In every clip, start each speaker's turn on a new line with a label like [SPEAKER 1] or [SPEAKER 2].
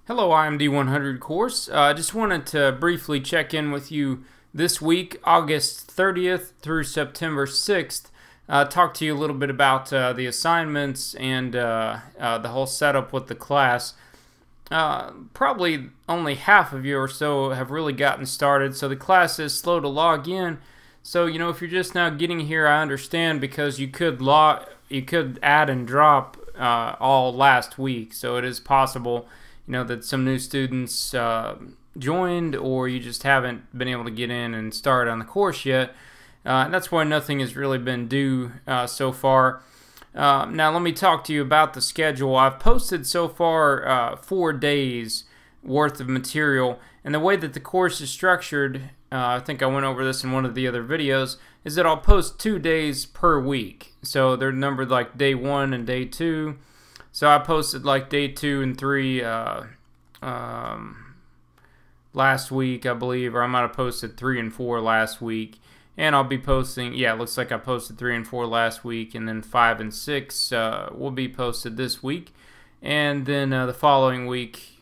[SPEAKER 1] Hello, IMD100 course. I just wanted to briefly check in with you this week, August 30th through September 6th. Talk to you a little bit about the assignments and the whole setup with the class. Probably only half of you or so have really gotten started, so the class is slow to log in. So, if you're just now getting here, I understand, because you could add and drop all last week, so it is possible that some new students joined, or you just haven't been able to get in and start on the course yet. And that's why nothing has really been due so far. Now let me talk to you about the schedule. I've posted so far 4 days worth of material, and the way that the course is structured, I think I went over this in one of the other videos, is that I'll post 2 days per week. So they're numbered like day 1 and day 2. So I posted like day 2 and 3 last week, I believe, or I might have posted 3 and 4 last week. And I'll be posting, yeah, it looks like I posted 3 and 4 last week, and then 5 and 6 will be posted this week. And then the following week,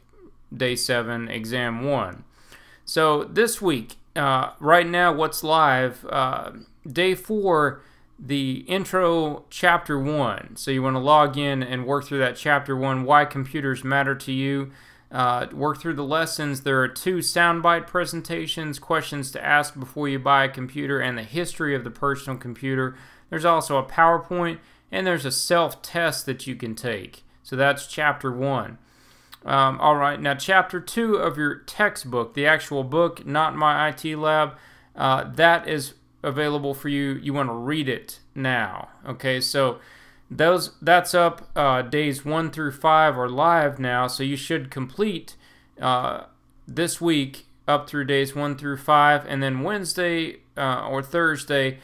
[SPEAKER 1] day 7, exam 1. So this week, right now, what's live, day 4, the intro chapter 1. So you want to log in and work through that chapter 1, why computers matter to you. Work through the lessons. There are 2 soundbite presentations, questions to ask before you buy a computer, and the history of the personal computer. There's also a PowerPoint, and there's a self-test that you can take. So that's chapter 1. Alright, now chapter 2 of your textbook, the actual book, not my IT lab, that is available for you. You want to read it now. Okay, so that's up. Days 1 through 5 are live now, so you should complete this week up through days 1 through 5, and then Wednesday or Thursday,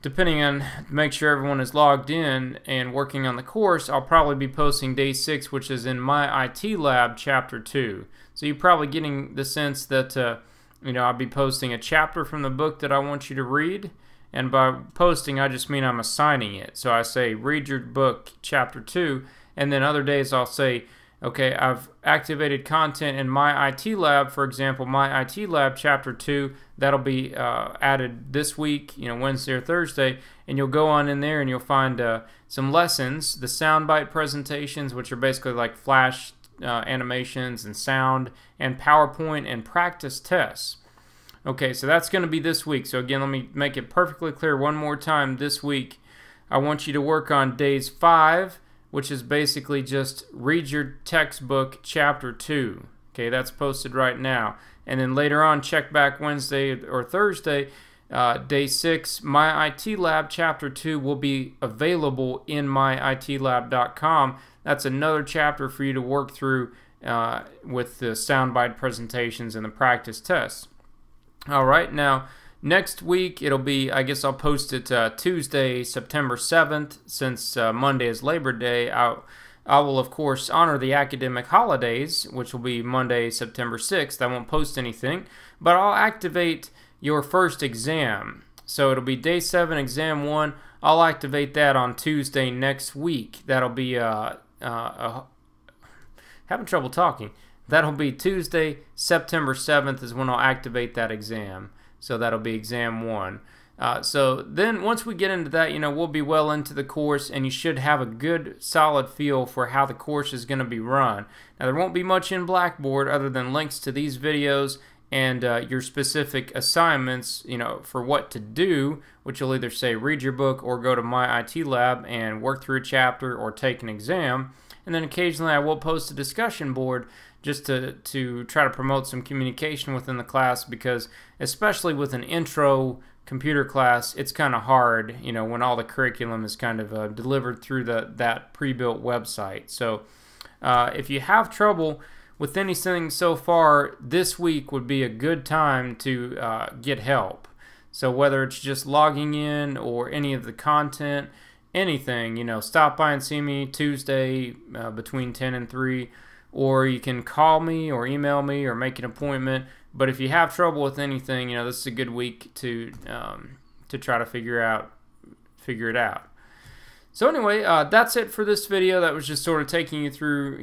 [SPEAKER 1] depending on, make sure everyone is logged in and working on the course, I'll probably be posting day 6, which is in my IT lab chapter 2. So you're probably getting the sense that I'll be posting a chapter from the book that I want you to read. And by posting, I just mean I'm assigning it. So I say, read your book, chapter 2, and then other days I'll say, okay, I've activated content in my IT lab, for example, my IT lab, chapter 2, that'll be added this week, Wednesday or Thursday, and you'll go on in there and you'll find some lessons, the soundbite presentations, which are basically like flash animations and sound, and PowerPoint and practice tests. Okay, so that's going to be this week. So again, let me make it perfectly clear one more time. This week, I want you to work on days 5, which is basically just read your textbook, chapter 2. Okay, that's posted right now. And then later on, check back Wednesday or Thursday, day 6, my IT lab, chapter 2 will be available in myitlab.com. That's another chapter for you to work through with the soundbite presentations and the practice tests. Alright, now next week it'll be, I guess I'll post it Tuesday, September 7th, since Monday is Labor Day. I will, of course, honor the academic holidays, which will be Monday, September 6th. I won't post anything, but I'll activate your first exam. So it'll be day 7, exam 1. I'll activate that on Tuesday next week. That'll be, having trouble talking. That'll be Tuesday, September 7th is when I'll activate that exam. So that'll be exam 1. So then once we get into that, we'll be well into the course, and you should have a good solid feel for how the course is going to be run. Now there won't be much in Blackboard other than links to these videos and your specific assignments, for what to do, which will either say read your book or go to my IT lab and work through a chapter or take an exam. And then occasionally I will post a discussion board just to try to promote some communication within the class, because especially with an intro computer class, it's kind of hard, when all the curriculum is kind of delivered through that pre-built website. So if you have trouble with anything so far, this week would be a good time to get help. So whether it's just logging in or any of the content, anything, stop by and see me Tuesday between 10 and 3, or you can call me or email me or make an appointment. But if you have trouble with anything, this is a good week to try to figure it out. So anyway, that's it for this video. That was just sort of taking you through,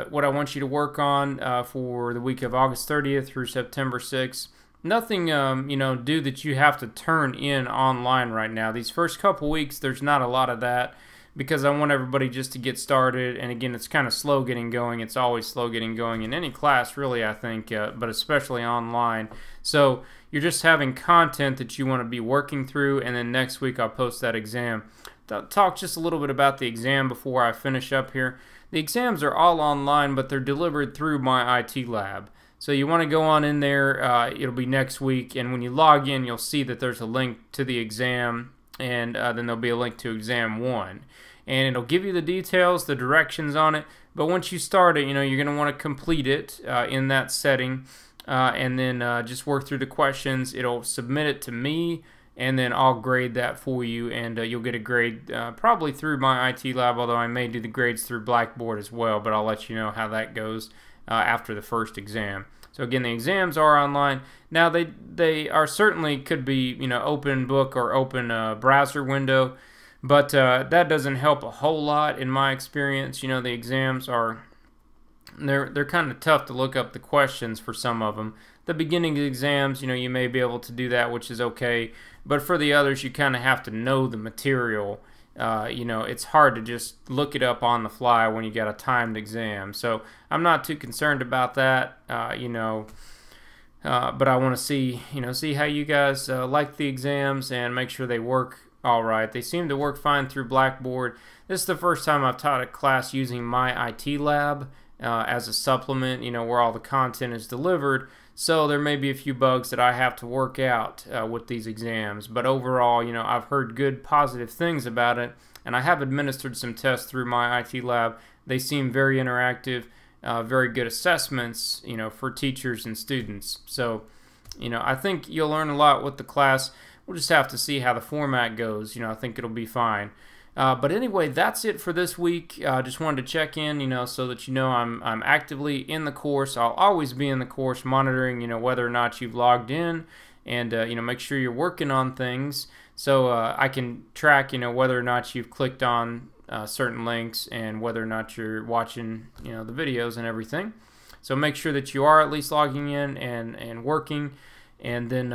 [SPEAKER 1] what I want you to work on for the week of August 30th through September 6th. Nothing, due that you have to turn in online right now. These first couple weeks, there's not a lot of that because I want everybody just to get started. And again, it's kind of slow getting going. It's always slow getting going in any class, really, I think, but especially online. So you're just having content that you want to be working through, and then next week I'll post that exam. I'll talk just a little bit about the exam before I finish up here. The exams are all online, but they're delivered through my IT lab. So you want to go on in there, it'll be next week, and when you log in, you'll see that there's a link to the exam, and then there'll be a link to exam 1. And it'll give you the details, the directions on it, but once you start it, you're going to want to complete it in that setting, and then just work through the questions. It'll submit it to me, and then I'll grade that for you, and you'll get a grade probably through my IT lab, although I may do the grades through Blackboard as well, but I'll let you know how that goes after the first exam. So again, the exams are online. Now they are certainly could be open book or open browser window, but that doesn't help a whole lot in my experience. The exams are they're kind of tough to look up the questions for some of them. The beginning of the exams, you may be able to do that, which is okay, but for the others, you kind of have to know the material. It's hard to just look it up on the fly when you got a timed exam. So I'm not too concerned about that, but I want to see how you guys like the exams and make sure they work all right. They seem to work fine through Blackboard. This is the first time I've taught a class using my IT lab as a supplement, where all the content is delivered. So there may be a few bugs that I have to work out with these exams, but overall, I've heard good positive things about it, and I have administered some tests through my IT lab. They seem very interactive, very good assessments, for teachers and students. So, I think you'll learn a lot with the class. We'll just have to see how the format goes. I think it'll be fine. But anyway, that's it for this week. Just wanted to check in, so that I'm actively in the course. I'll always be in the course, monitoring, whether or not you've logged in, and make sure you're working on things, so I can track, whether or not you've clicked on certain links and whether or not you're watching, the videos and everything. So make sure that you are at least logging in and working, and then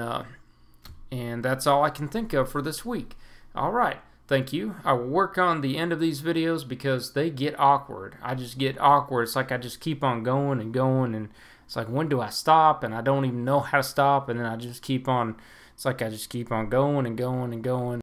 [SPEAKER 1] and that's all I can think of for this week. All right. Thank you. I will work on the end of these videos because they get awkward. I just get awkward. It's like I just keep on going and going, and it's like, when do I stop? And I don't even know how to stop, and then I just keep on, it's like I just keep on going and going and going.